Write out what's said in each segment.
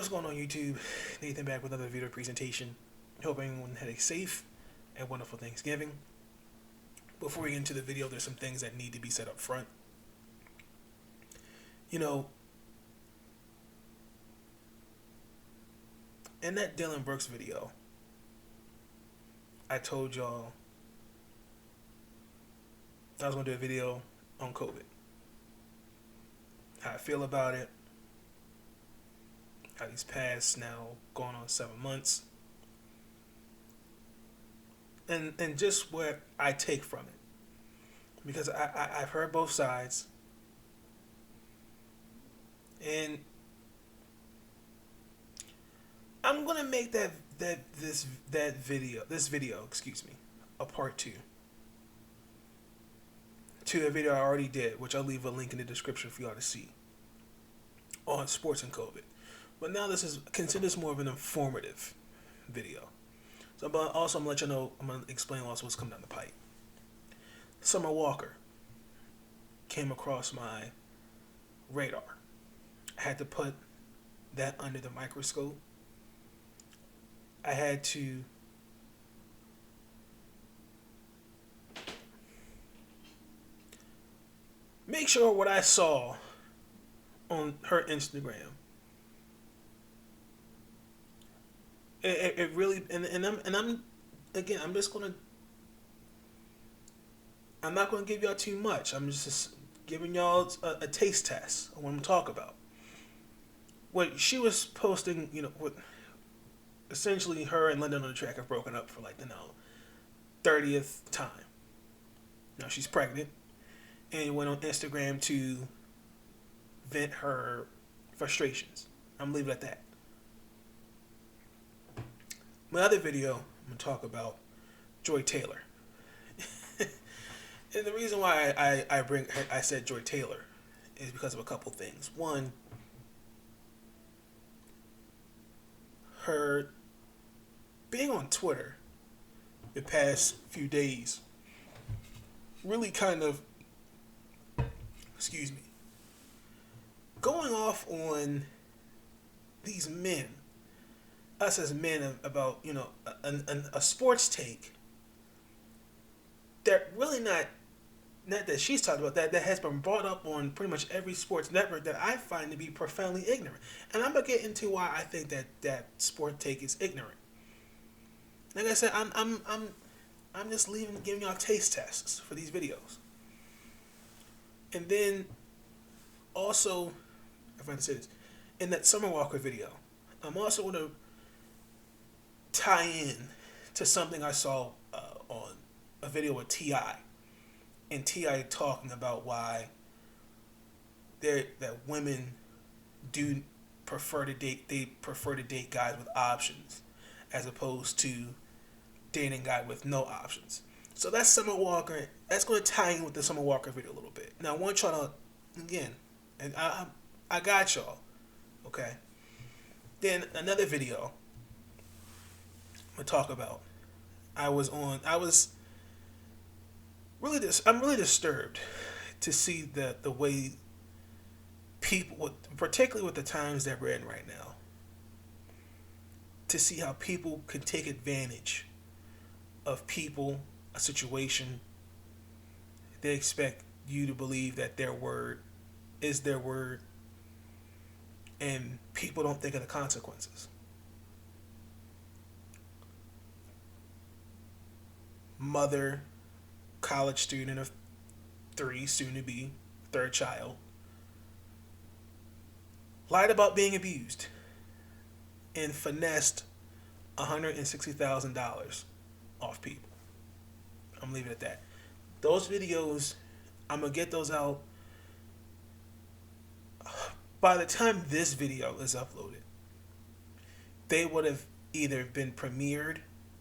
What's going on, YouTube? Nathan back with another video presentation. Hope everyone had a safe and wonderful Thanksgiving. Before we get into the video, there's some things that need to be said up front. You know, in that Dylan Brooks video, I told y'all I was going to do a video on COVID. How I feel about it. How these past now going on 7 months. And just what I take from it. Because I've heard both sides. And I'm gonna make this video, a part 2 to a video I already did, which I'll leave a link in the description for y'all to see, on sports and COVID. But now consider this more of an informative video. So, but also I'm gonna let you know, I'm gonna explain also what's coming down the pipe. Summer Walker came across my radar. I had to put that under the microscope. I had to make sure what I saw on her Instagram, it really, and I'm just gonna, I'm not gonna give y'all too much. I'm just giving y'all a taste test of what I'm talking about. What she was posting, what essentially her and London on the Track have broken up for 30th time. Now she's pregnant and went on Instagram to vent her frustrations. I'm leaving it at that. My other video, I'm going to talk about Joy Taylor. And the reason why I said Joy Taylor is because of a couple things. One, her being on Twitter the past few days really kind of, going off on these men, us as men, about a sports take that really not that she's talked about, that has been brought up on pretty much every sports network, that I find to be profoundly ignorant. And I'm gonna get into why I think that sport take is ignorant. Like I said, I'm just giving y'all taste tests for these videos. And then also, if I can say this, in that Summer Walker video, I'm also going to tie in to something I saw on a video with T.I. and T.I. talking about why that women do prefer to date. They prefer to date guys with options as opposed to dating a guy with no options. So that's Summer Walker. That's going to tie in with the Summer Walker video a little bit. Now I want y'all to, again, and I got y'all, okay. Then another video I'm gonna talk about. I'm really disturbed to see the way people, particularly with the times that we're in right now, to see how people can take advantage of people, a situation. They expect you to believe that their word is their word, and people don't think of the consequences. Mother, college student of 3, soon to be third child, lied about being abused and finessed $160,000 off people. I'm leaving it at that. Those videos, I'm gonna get those out by the time this video is uploaded. They would have either been premiered,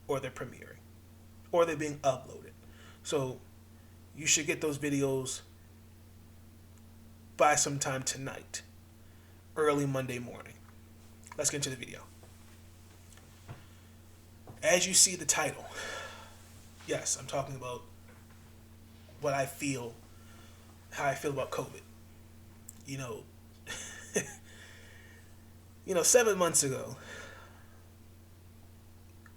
or they're premiering, or they're being uploaded. So you should get those videos by sometime tonight, early Monday morning. Let's get into the video. As you see the title, yes, I'm talking about what I feel, how I feel about COVID. 7 months ago,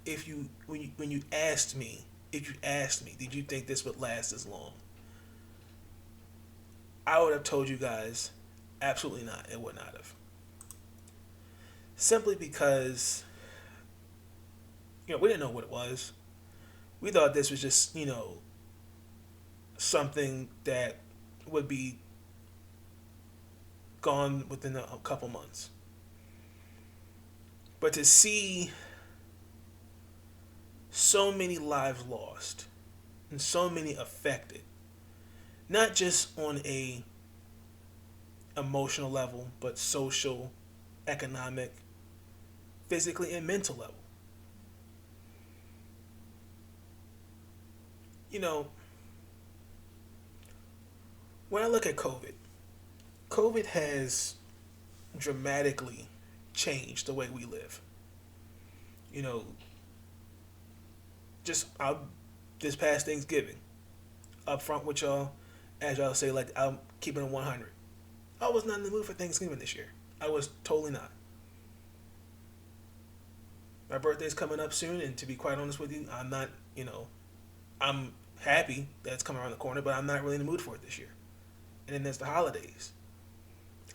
if you when you asked me, if you asked me, did you think this would last as long? I would have told you guys, absolutely not. It would not have. Simply because we didn't know what it was. We thought this was just something that would be gone within a couple months. But to see so many lives lost and so many affected, not just on a emotional level, but social, economic, physically and mental level. You know, when I look at COVID has dramatically changed the way we live. You know, just this past Thanksgiving, up front with y'all, as y'all say, like I'm keeping it 100. I was not in the mood for Thanksgiving this year. I was totally not. My birthday's coming up soon, and to be quite honest with you, I'm not. I'm happy that it's coming around the corner, but I'm not really in the mood for it this year. And then there's the holidays.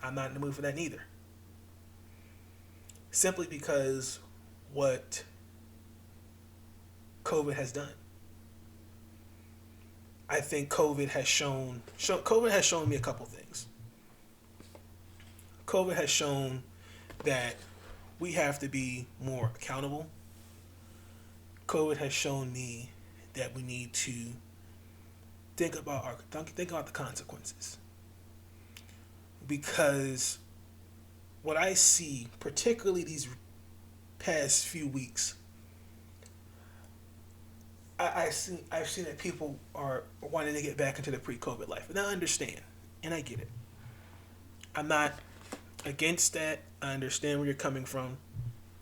I'm not in the mood for that neither. Simply because what COVID has done. I think COVID has shown me a couple things. COVID has shown that we have to be more accountable. COVID has shown me that we need to think about the consequences. Because what I see, particularly these past few weeks, I've seen that people are wanting to get back into the pre-COVID life, and I understand, and I get it. I'm not against that. I understand where you're coming from,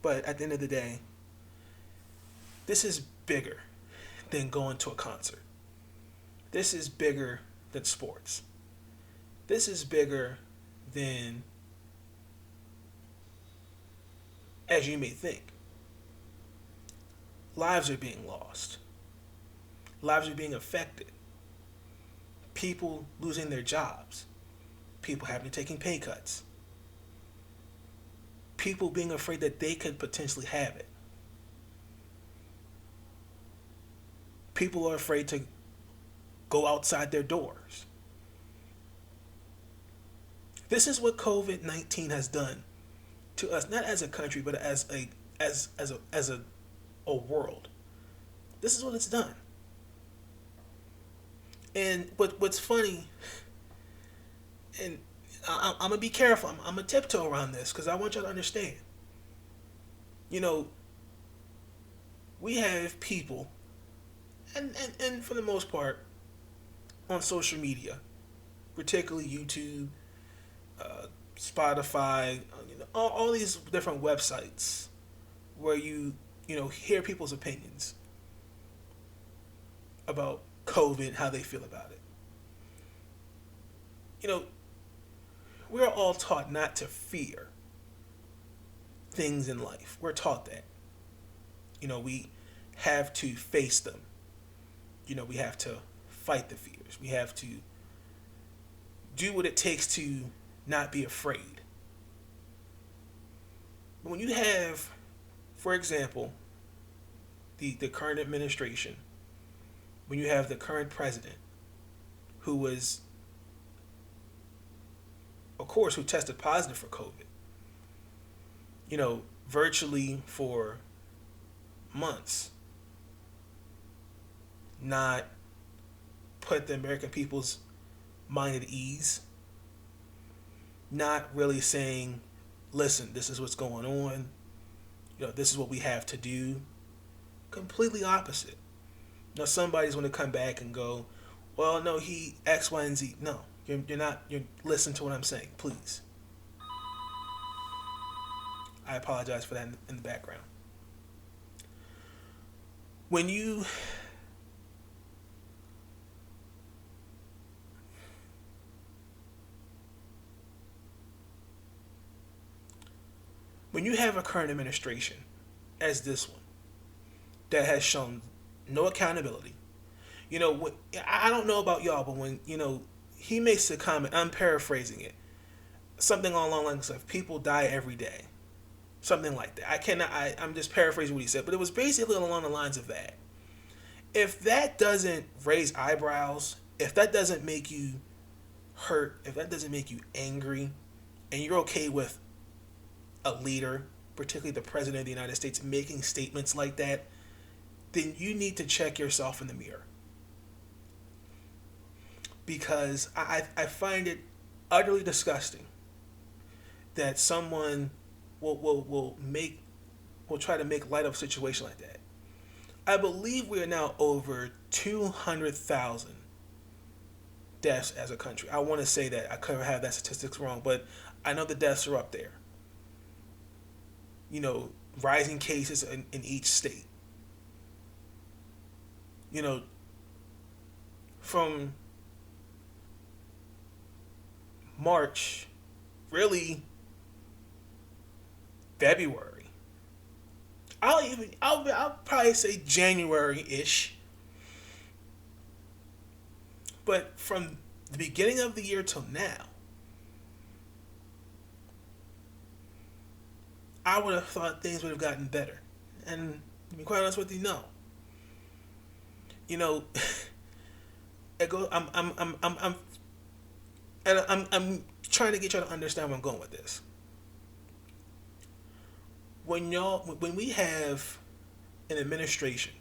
but at the end of the day, this is bigger than going to a concert. This is bigger than sports. This is bigger than, as you may think. Lives are being lost. Lives are being affected. People losing their jobs. People having to take pay cuts. People being afraid that they could potentially have it. People are afraid to go outside their doors. This is what COVID-19 has done to us, not as a country, but as a world. This is what it's done. And what's funny, and I'm gonna be careful. I'm gonna tiptoe around this because I want y'all to understand. We have people, and for the most part, on social media, particularly YouTube, Spotify, all these different websites where you hear people's opinions about COVID, how they feel about it. We're all taught not to fear things in life. We're taught that. We have to face them. We have to fight the fears. We have to do what it takes to not be afraid. But when you have, for example, the current administration, when you have the current president who was, of course, who tested positive for COVID, virtually for months, not put the American people's mind at ease, not really saying, listen, this is what's going on, this is what we have to do. Completely opposite. Now somebody's going to come back and go, well, no, he X, Y, and Z. No, you're not. You're listen to what I'm saying, please. I apologize for that in the background. When you when you have a current administration as this one that has shown no accountability, I don't know about y'all, but when he makes a comment, I'm paraphrasing it, something along the lines of people die every day, something like that. I'm just paraphrasing what he said, but it was basically along the lines of that. If that doesn't raise eyebrows, if that doesn't make you hurt, if that doesn't make you angry, and you're okay with a leader, particularly the president of the United States, making statements like that, then you need to check yourself in the mirror. Because I find it utterly disgusting that someone will try to make light of a situation like that. I believe we are now over 200,000 deaths as a country. I want to say that. I could have that statistics wrong, but I know the deaths are up there. Rising cases in each state. From March, really February. I'll probably say January-ish. But from the beginning of the year till now, I would have thought things would have gotten better. And to be quite honest with you, no. It goes. I'm trying to get y'all to understand where I'm going with this. When we have an administration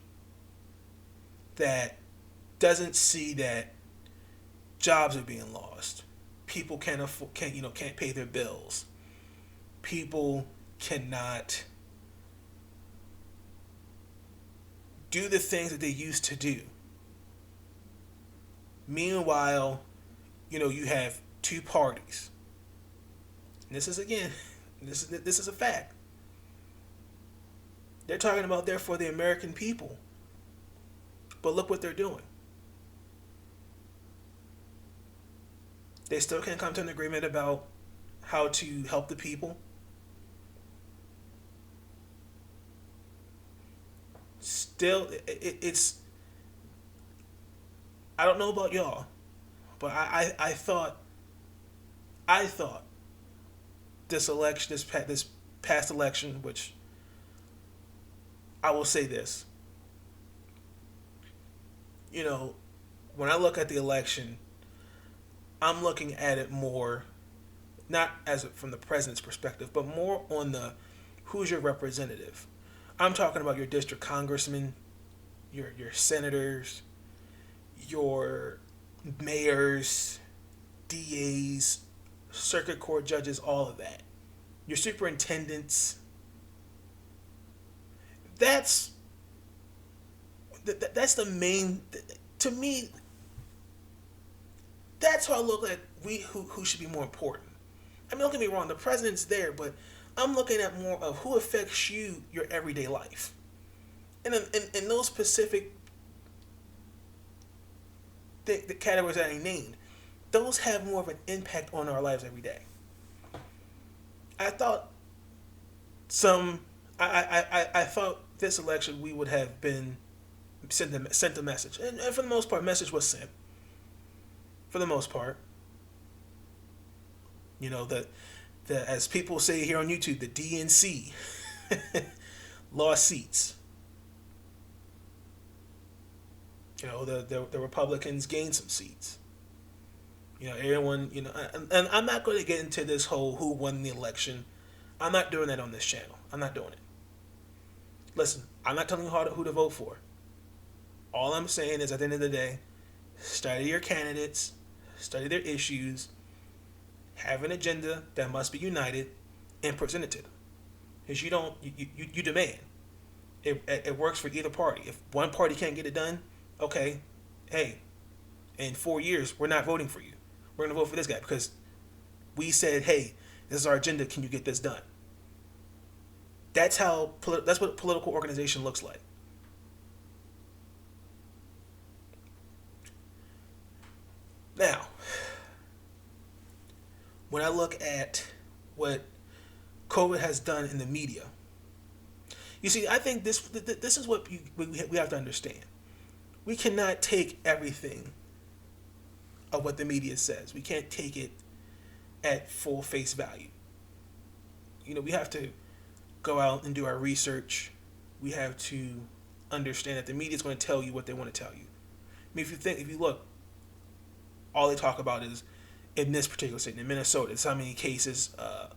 that doesn't see that jobs are being lost, people can't pay their bills, people cannot do the things that they used to do. Meanwhile, you have two parties. And this is a fact. They're talking about they're for the American people. But look what they're doing. They still can't come to an agreement about how to help the people. Still, it's... I don't know about y'all, but I thought this election, this past election, which I will say this, when I look at the election, I'm looking at it more, not from the president's perspective, but more on the who's your representative. I'm talking about your district congressmen, your senators, your mayors, DAs, circuit court judges, all of that. Your superintendents. That's the main, to me, that's how I look at who should be more important. I mean, don't get me wrong, the president's there, but I'm looking at more of who affects your everyday life. And in those specific the categories that I named, those have more of an impact on our lives every day. I thought I thought this election we would have been sent a message, and for the most part, message was sent. For the most part, that as people say here on YouTube, the DNC lost seats. The Republicans gained some seats. Everyone, and I'm not going to get into this whole who won the election. I'm not doing that on this channel. I'm not doing it. Listen, I'm not telling you who to vote for. All I'm saying is, at the end of the day, study your candidates, study their issues, have an agenda that must be united, and present it to them. Because you demand. It works for either party. If one party can't get it done, okay, hey, in 4 years, we're not voting for you. We're going to vote for this guy because we said, hey, this is our agenda. Can you get this done? That's what political organization looks like. Now, when I look at what COVID has done in the media. You see, I think this is what we have to understand. We cannot take everything of what the media says. We can't take it at full face value. We have to go out and do our research. We have to understand that the media is going to tell you what they want to tell you. I mean, if you look, all they talk about is in this particular state, in Minnesota, it's how many cases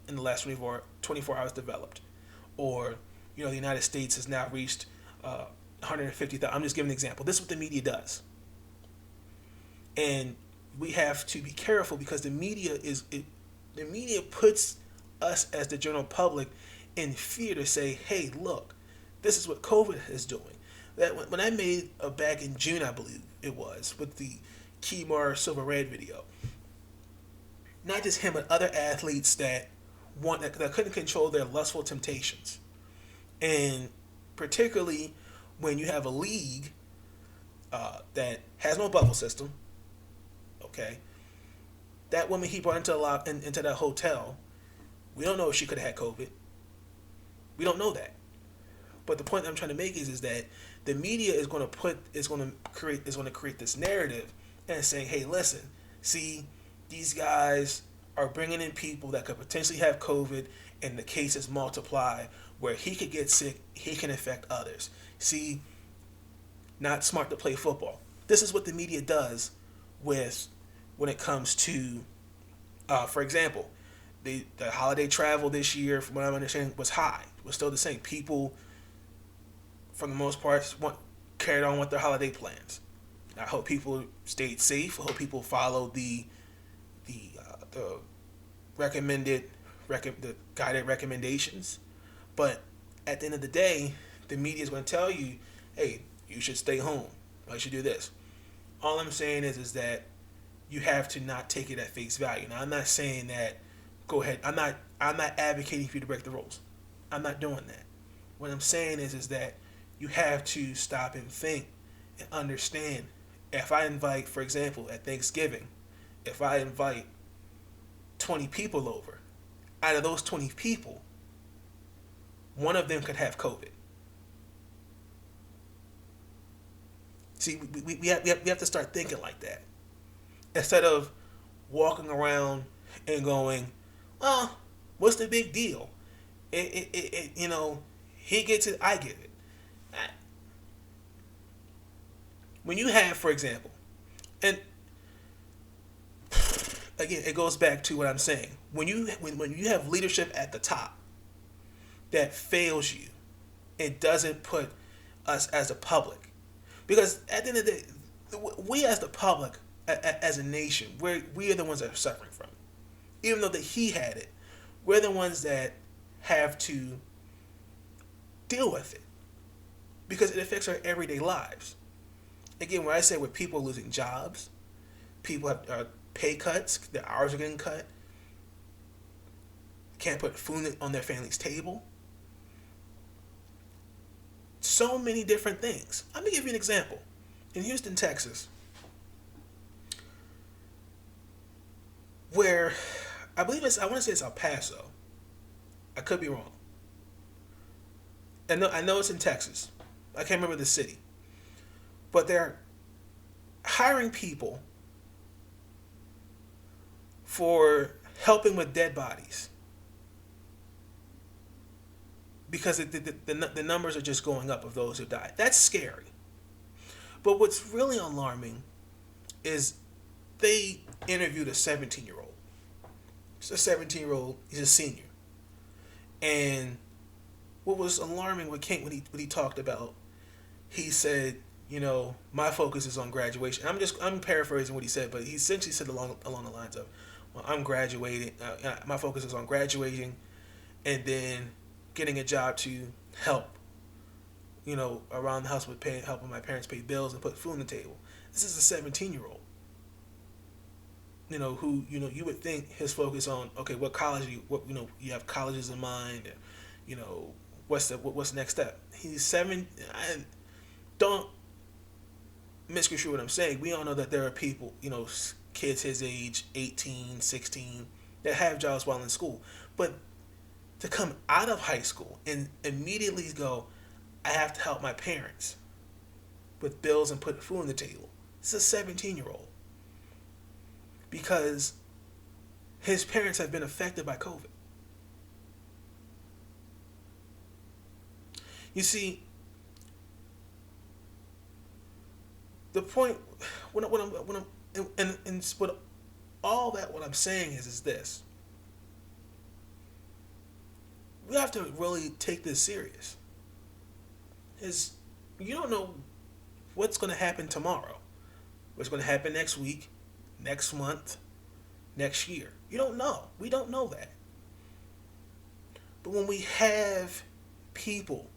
in the last 24 hours developed, or the United States has now reached 150,000. I'm just giving an example. This is what the media does, and we have to be careful because the media puts us as the general public in fear to say, hey, look, this is what COVID is doing. That when I made back in June, I believe it was, with the Kemar Silver Red video, not just him, but other athletes that couldn't control their lustful temptations, and particularly when you have a league that has no bubble system. Okay, that woman he brought into that hotel, we don't know if she could have had COVID. We don't know that. But the point I'm trying to make is that the media is going to create this narrative and saying, hey, listen, see, these guys are bringing in people that could potentially have COVID, and the cases multiply where he could get sick, he can infect others. See, not smart to play football. This is what the media does when it comes to, for example, the holiday travel this year, from what I'm understanding, was high. It was still the same. People, for the most part, carried on with their holiday plans. I hope people stayed safe. I hope people followed the guided recommendations. But at the end of the day, the media is going to tell you, hey, you should stay home. Or you should do this. All I'm saying is that you have to not take it at face value. Now, I'm not saying that go ahead. I'm not advocating for you to break the rules. I'm not doing that. What I'm saying is that you have to stop and think and understand. If I invite, for example, at Thanksgiving, if I invite 20 people over, out of those 20 people, one of them could have COVID. See, we have to start thinking like that. Instead of walking around and going, well, what's the big deal? He gets it, I get it. When you have, for example, and again, it goes back to what I'm saying. When you have leadership at the top that fails you, it doesn't put us as a public. Because at the end of the day, we as the public, as a nation, we are the ones that are suffering from it. Even though that he had it, we're the ones that have to deal with it. Because it affects our everyday lives. Again, when I say with people losing jobs, people have pay cuts, their hours are getting cut, can't put food on their family's table. So many different things. I'm going to give you an example. In Houston, Texas, where I want to say it's El Paso. I could be wrong. I know it's in Texas. I can't remember the city. But they're hiring people for helping with dead bodies. Because the numbers are just going up of those who died. That's scary. But what's really alarming is they interviewed a 17-year-old. It's a 17-year-old. He's a senior. And what was alarming when he talked about, he said, my focus is on graduation. I'm paraphrasing what he said, but he essentially said along the lines of, well, I'm graduating. My focus is on graduating, and then getting a job to help, around the house with helping my parents pay bills and put food on the table. This is a 17-year-old, who, you would think his focus on, okay, what college you have colleges in mind, and, what's the next step? He's 7. Don't misconstrue what I'm saying. We all know that there are people, kids his age, 18, 16, that have jobs while in school. But to come out of high school and immediately go, I have to help my parents with bills and put food on the table. It's a 17-year-old because his parents have been affected by COVID. You see, the point when I'm and what all that what I'm saying is this: we have to really take this serious. Is you don't know what's going to happen tomorrow, what's going to happen next week, next month, next year. You don't know. We don't know that. But when we have people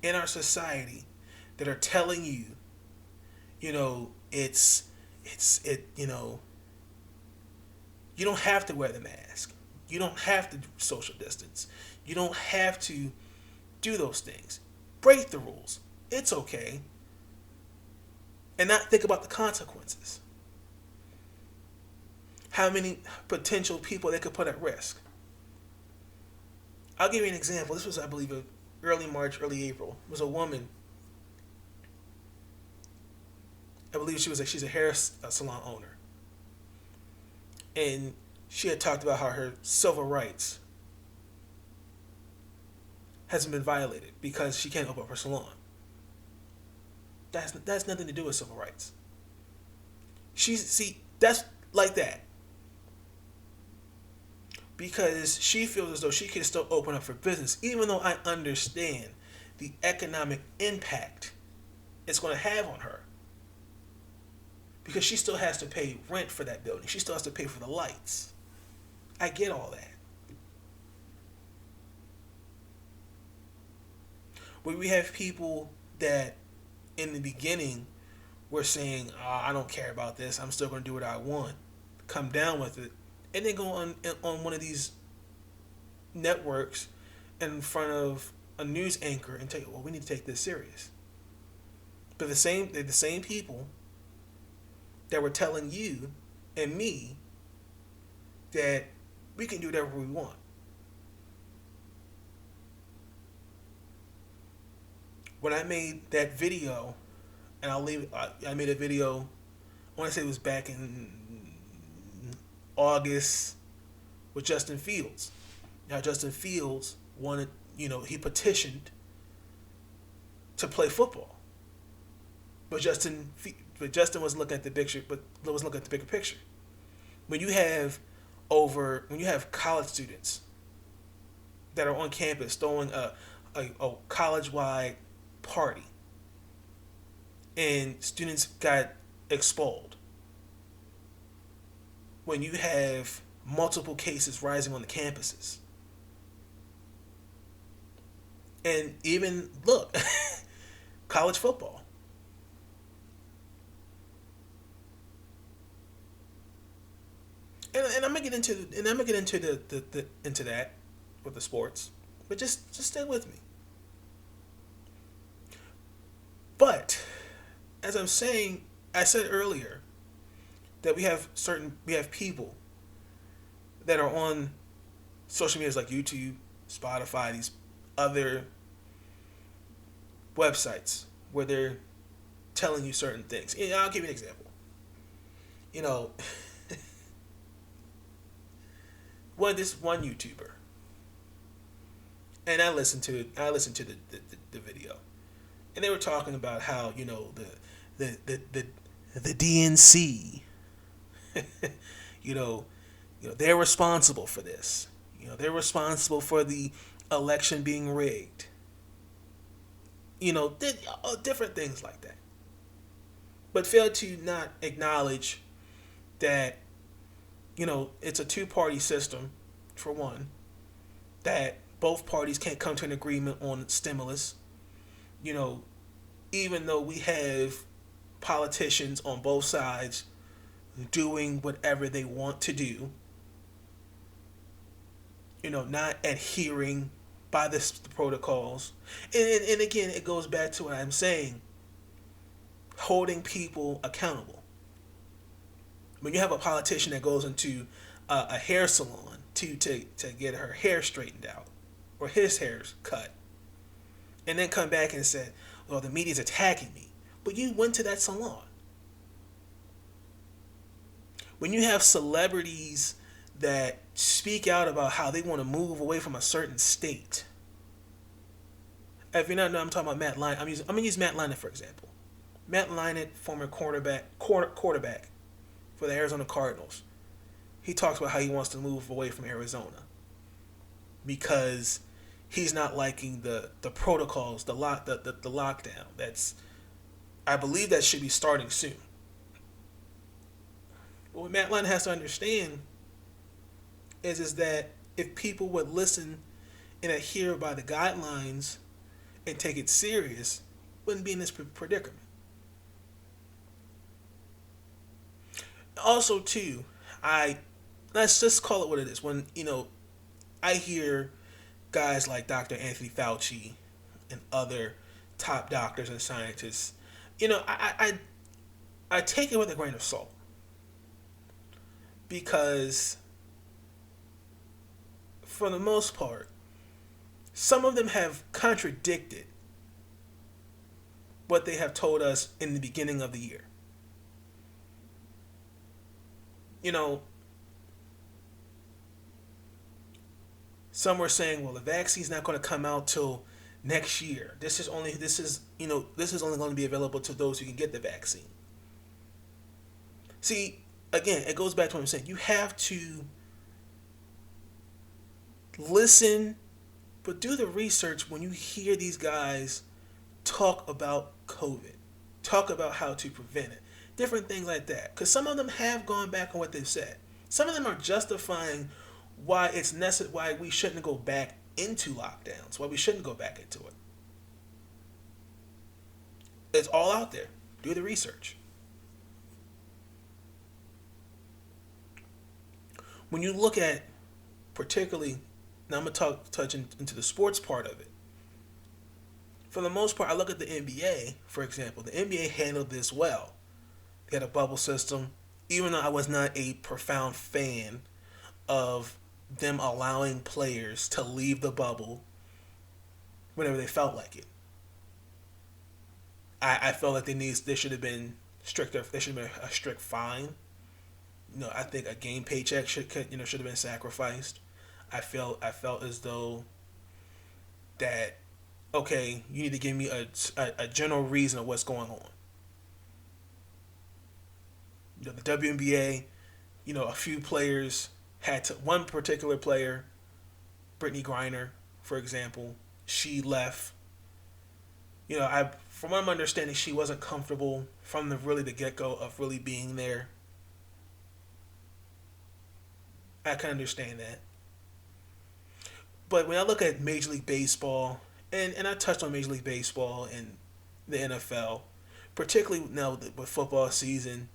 in our society that are telling you, you don't have to wear the mask. You don't have to social distance. You don't have to do those things. Break the rules. It's okay. And not think about the consequences. How many potential people they could put at risk. I'll give you an example. This was, I believe, early March, early April. It was a woman. I believe she's a hair salon owner. And she had talked about how her civil rights hasn't been violated because she can't open up her salon. That's nothing to do with civil rights. That's like that. Because she feels as though she can still open up for business, even though I understand the economic impact it's going to have on her. Because she still has to pay rent for that building. She still has to pay for the lights. I get all that. But we have people that in the beginning were saying, I don't care about this. I'm still going to do what I want. Come down with it. And then go on one of these networks in front of a news anchor and tell you, well, we need to take this serious. But they're the same people that were telling you and me that we can do whatever we want. When I made that video, and I made a video, I want to say it was back in August with Justin Fields. Now Justin Fields wanted, he petitioned to play football. But Justin was looking at the picture, bigger picture. When you have college students that are on campus throwing a college-wide party, and students got expelled. When you have multiple cases rising on the campuses, and even look, college football. And I'm gonna get into into that with the sports, but just stay with me. But as I'm saying, I said earlier that we have people that are on social medias like YouTube, Spotify, these other websites where they're telling you certain things. I'll give you an example. This one YouTuber, and I listened to the video, and they were talking about how the DNC, they're responsible for this. They're responsible for the election being rigged. Different things like that. But failed to not acknowledge that, it's a two-party system, for one, that both parties can't come to an agreement on stimulus. Even though we have politicians on both sides doing whatever they want to do, not adhering by the protocols. And again, it goes back to what I'm saying, holding people accountable. When you have a politician that goes into a hair salon to get her hair straightened out, or his hair's cut, and then come back and said, "Well, the media's attacking me," but you went to that salon. When you have celebrities that speak out about how they want to move away from a certain state. If you're not know, I'm talking about Matt Leinart. I'm gonna use Matt Leinart for example. Matt Leinart, former quarterback for the Arizona Cardinals. He talks about how he wants to move away from Arizona because he's not liking the protocols, the lockdown. That's I believe that should be starting soon. But what Matt Leinart has to understand is that if people would listen and adhere by the guidelines and take it serious, wouldn't be in this predicament. Also, too, I let's just call it what it is. When I hear guys like Dr. Anthony Fauci and other top doctors and scientists, I take it with a grain of salt because for the most part, some of them have contradicted what they have told us in the beginning of the year. You know, some were saying, well, the vaccine's not going to come out till next year. This is only going to be available to those who can get the vaccine. See, again, it goes back to what I'm saying. You have to listen, but do the research when you hear these guys talk about COVID, talk about how to prevent it, different things like that. Because some of them have gone back on what they've said. Some of them are justifying why it's necessary, why we shouldn't go back into lockdowns, why we shouldn't go back into it. It's all out there. Do the research. When you look at, particularly, now I'm going to touch into the sports part of it. For the most part, I look at the NBA, for example. The NBA handled this well. They had a bubble system. Even though I was not a profound fan of them allowing players to leave the bubble whenever they felt like it. I felt like there should have been stricter. There should have been a strict fine. I think a game paycheck should have been sacrificed. I felt as though that, okay, you need to give me a general reason of what's going on. The WNBA, a few players one particular player, Brittany Griner, for example, she left. From what I'm understanding, she wasn't comfortable from the get-go of really being there. I can understand that. But when I look at Major League Baseball, and I touched on Major League Baseball and the NFL, particularly now with football season,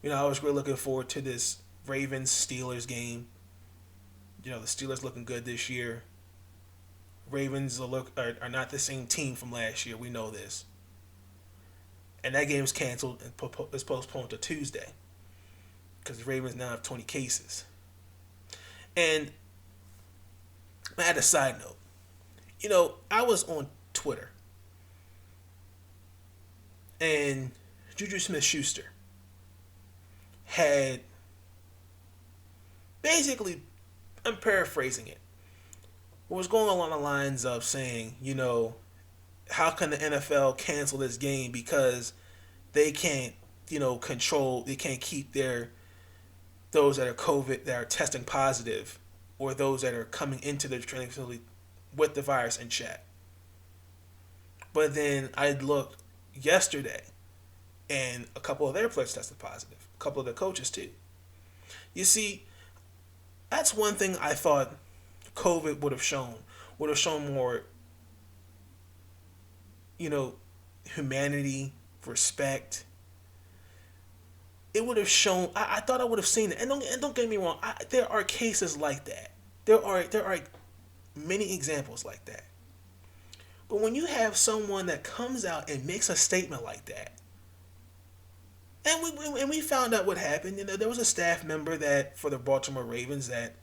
I was really looking forward to this Ravens-Steelers game. The Steelers looking good this year. Ravens are not the same team from last year. We know this. And that game's canceled and is postponed to Tuesday because the Ravens now have 20 cases. And I had a side note. I was on Twitter, and Juju Smith-Schuster had basically, I'm paraphrasing it, was going along the lines of saying, how can the NFL cancel this game because they can't, they can't keep those that are COVID, that are testing positive, or those that are coming into the training facility with the virus in check. But then I looked yesterday, and a couple of their players tested positive. A couple of their coaches too. You see, that's one thing I thought COVID would have shown. Would have shown more, humanity, respect. It would have shown. I thought I would have seen it. And don't get me wrong. There are cases like that. There are many examples like that. But when you have someone that comes out and makes a statement like that, and we found out what happened. There was a staff member that for the Baltimore Ravens that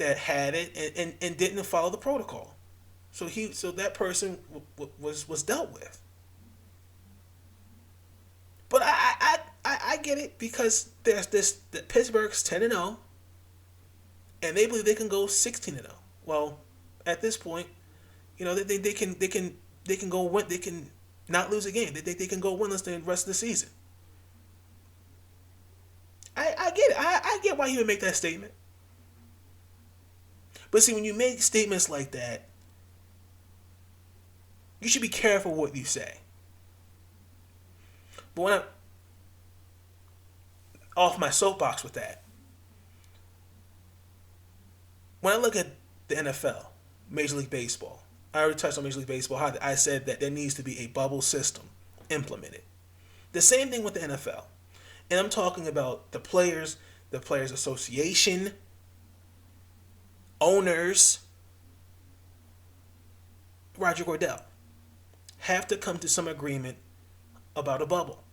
that had it and didn't follow the protocol. So that person was dealt with. But I get it because there's this the Pittsburgh's 10-0, and they believe they can go 16-0. Well, at this point, they can go win. They can not lose a game. They can go winless the rest of the season. I get it. I get why he would make that statement. But see, when you make statements like that, you should be careful what you say. But when I off my soapbox with that, when I look at the NFL, Major League Baseball, I already touched on Major League Baseball. How I said that there needs to be a bubble system implemented. The same thing with the NFL, and I'm talking about the Players Association, owners, Roger Goodell, have to come to some agreement about a bubble.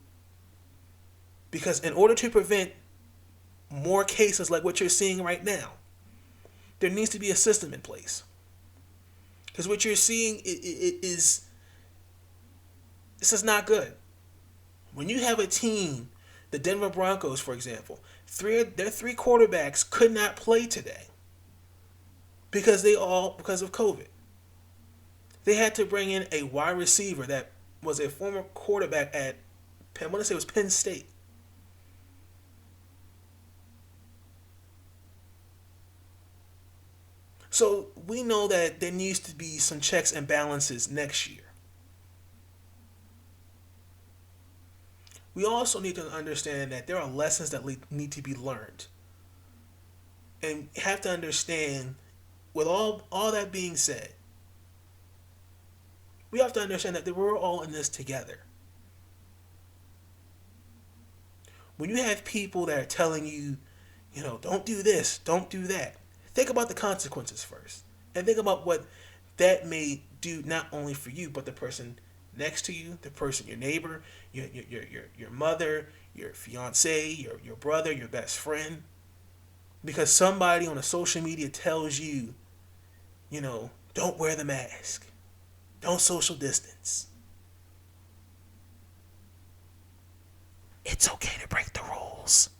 Because in order to prevent more cases like what you're seeing right now, there needs to be a system in place. Because what you're seeing is this is not good. When you have a team, the Denver Broncos, for example, their three quarterbacks could not play today because of COVID. They had to bring in a wide receiver that was a former quarterback at I want to say it was Penn State. So we know that there needs to be some checks and balances next year. We also need to understand that there are lessons that need to be learned. And have to understand, with all that being said, we have to understand that we're all in this together. When you have people that are telling you, don't do this, don't do that, think about the consequences first. And think about what that may do not only for you, but the person next to you, the person, your neighbor, your mother, your fiance, your brother, your best friend. Because somebody on a social media tells you, don't wear the mask. Don't social distance. It's okay to break the rules.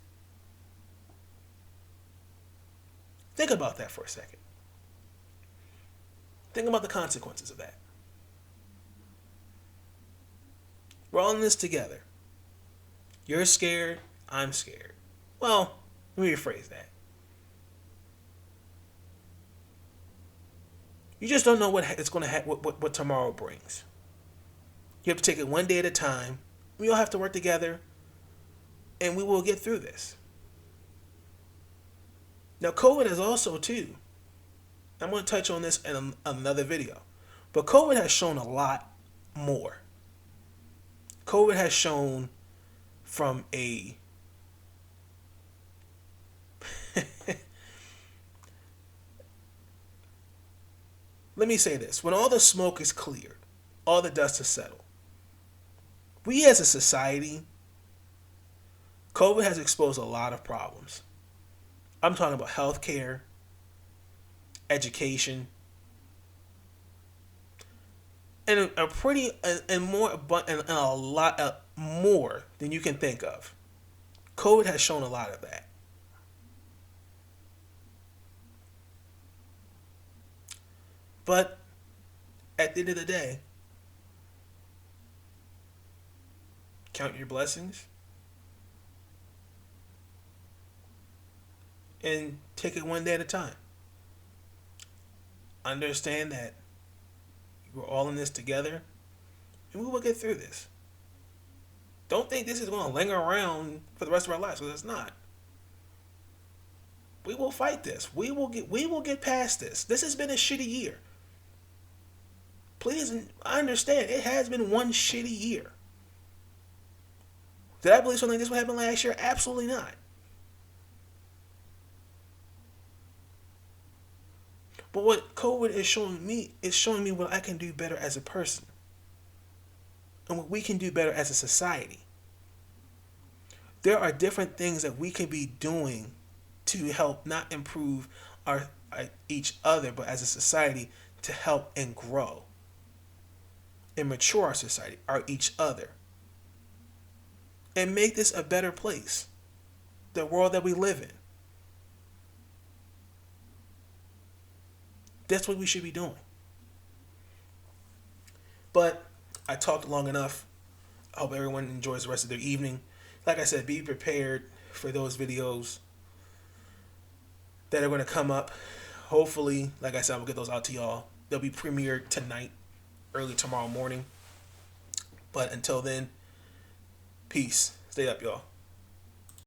Think about that for a second. Think about the consequences of that. We're all in this together. You're scared, I'm scared. Well, let me rephrase that. You just don't know what it's going to what tomorrow brings. You have to take it one day at a time. We all have to work together, and we will get through this. Now, COVID is also, too, I'm going to touch on this in another video, but COVID has shown a lot more. COVID has shown from a let me say this. When all the smoke is cleared, all the dust is settled, we as a society, COVID has exposed a lot of problems. I'm talking about healthcare, education, and a lot more than you can think of. COVID has shown a lot of that. But at the end of the day, count your blessings and take it one day at a time. Understand that we're all in this together, and we will get through this. Don't think this is going to linger around for the rest of our lives, because it's not. We will fight this. We will get past this. This has been a shitty year. Please, I understand it has been one shitty year. Did I believe something like this would happen last year? Absolutely not. But what COVID is showing me what I can do better as a person. And what we can do better as a society. There are different things that we can be doing to help not improve each other, but as a society to help and grow and mature our society, our each other, and make this a better place, the world that we live in. That's what we should be doing. But I talked long enough. I hope everyone enjoys the rest of their evening. Like I said, be prepared for those videos that are going to come up. Hopefully, like I said, I'm going to get those out to y'all. They'll be premiered tonight, early tomorrow morning. But until then, peace. Stay up, y'all.